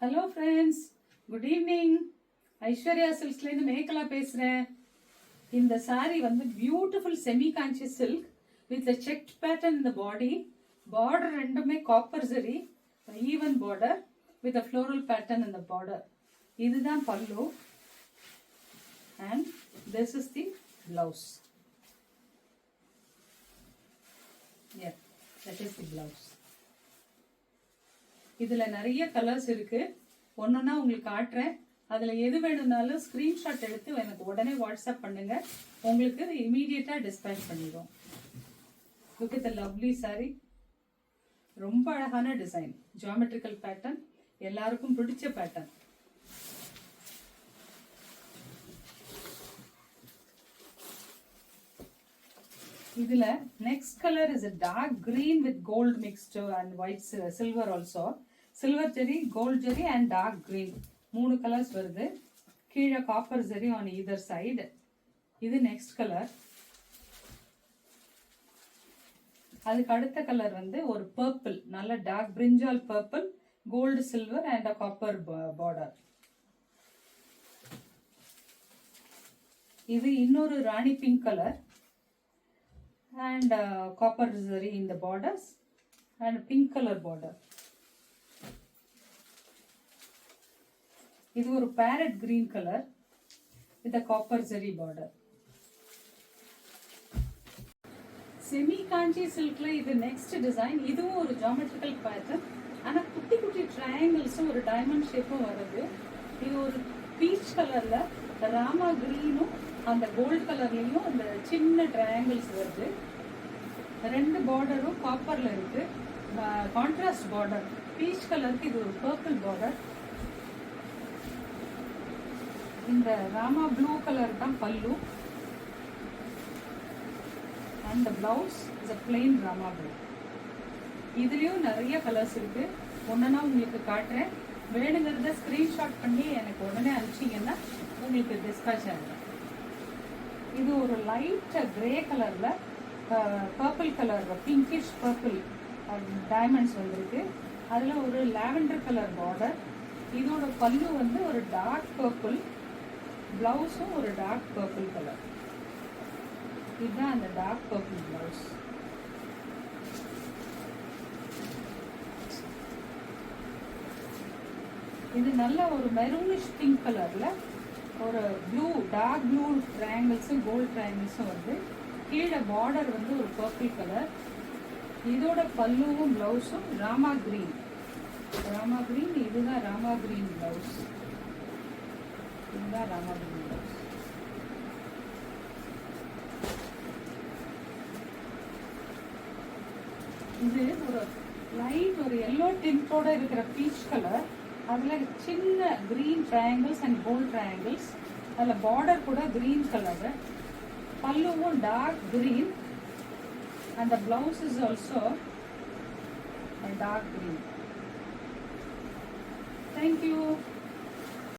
Hello friends, good evening. Aishwarya சில்க்ஸ்ல இருந்து மேகலா பேசுறேன். இந்த saree வந்து beautiful semi Kanchi silk with a checked pattern in the body. Border ரெண்டுமே copper zari, even border with a floral pattern in the border. இதுதான் பல்லு and this is the blouse. Yeah, that is the blouse. இதுல நிறைய colours இருக்கு. ஒன்னொன்னா உங்களுக்கு காட்டுறேன். அதுல எது வேணும்னாலும் ஸ்கிரீன்ஷாட் எடுத்து எனக்கு உடனே வாட்ஸ்அப் பண்ணுங்க. உங்களுக்கு இமீடியட்டா டிஸ்பேச் பண்ணிடுவோம். Look at the lovely saree. ரொம்ப அழகான டிசைன், ஜியோமெட்ரிக்கல் பேட்டர்ன், எல்லாருக்கும் பிடிச்ச பேட்டர்ன். இதுல next colour is a dark green with gold mixed and white silver also. Silver zari, gold zari and dark green, 3 colours வருது. கீழே copper zari on either side. இது next colour. அதுக்கு அடுத்த கலர் வந்து ஒரு பர்பிள், நல்ல dark brinjal purple, gold silver and uh copper border. இது இன்னொரு rani pink colour and copper zari in the borders and pink color border. இது ஒரு parrot green color with a copper zari border. semi kanchi silk la இது next design. இதுவும் ஒரு geometrical pattern, ஆனா குட்டி குட்டி triangles ஒரு diamond shape வருது. இது ஒரு peach கலர்ல ராமா கிரீனும் அந்த கோல்ட் கலர்லயும் அந்த சின்ன ட்ரையாங்கிள்ஸ் வருது. ரெண்டு பார்டரும் காப்பர்ல இருக்கு. கான்ட்ராஸ்ட் பார்டர், பீச் கலருக்கு இது ஒரு பர்பிள் பார்டர். இந்த ராமா ப்ளூ கலர் தான் பல்லு and blouse is a plain Rama blue. இதுலயும் நிறைய கலர்ஸ் இருக்கு. ஒன்னா உங்களுக்கு காட்டுறேன். வேணுங்கிறத ஸ்கிரீன்ஷாட் பண்ணி எனக்கு உடனே அனுப்பிச்சிங்கன்னா உங்களுக்கு டிஸ்பேச் ஆகிடும். இது ஒரு லைட் கிரே கலர்ல purple colour, pinkish purple diamonds வந்திருக்கு. அதுல ஒரு லாவெண்டர் கலர் பார்டர். இதோட பல்லு வந்து ஒரு டார்க் பர்பிள், பிளவுஸும் ஒரு டார்க் பர்பிள் கலர். இதுதான் அந்த டார்க் பர்பிள் பிளவுஸ். இது நல்ல ஒரு மெரூனிஷ் பிங்க் கலர்ல ஒரு ப்ளூ, டார்க் ப்ளூ ட்ரையாங்கிள்ஸும் கோல்ட் ட்ரையாங்கிள்ஸும் வந்து கீழே பார்டர் வந்து ஒரு பர்பிள் கலர். இதோட பல்லுவும் பிளவுஸும் ராமா கிரீன். ராமா கிரீன், இதுதான் ராமா கிரீன் பிளவுஸ். இதுதான் ராமா கிரீன் பிளவுஸ். இது ஒரு லைட் ஒரு எல்லோ டிண்டோட இருக்கிற பீச் கலர். அதுல சின்ன green triangles and gold triangles. அதுல பார்டர் கூட கிரீன் கலர். பல்லுவும் dark green and the blouse is also a dark green. Thank you.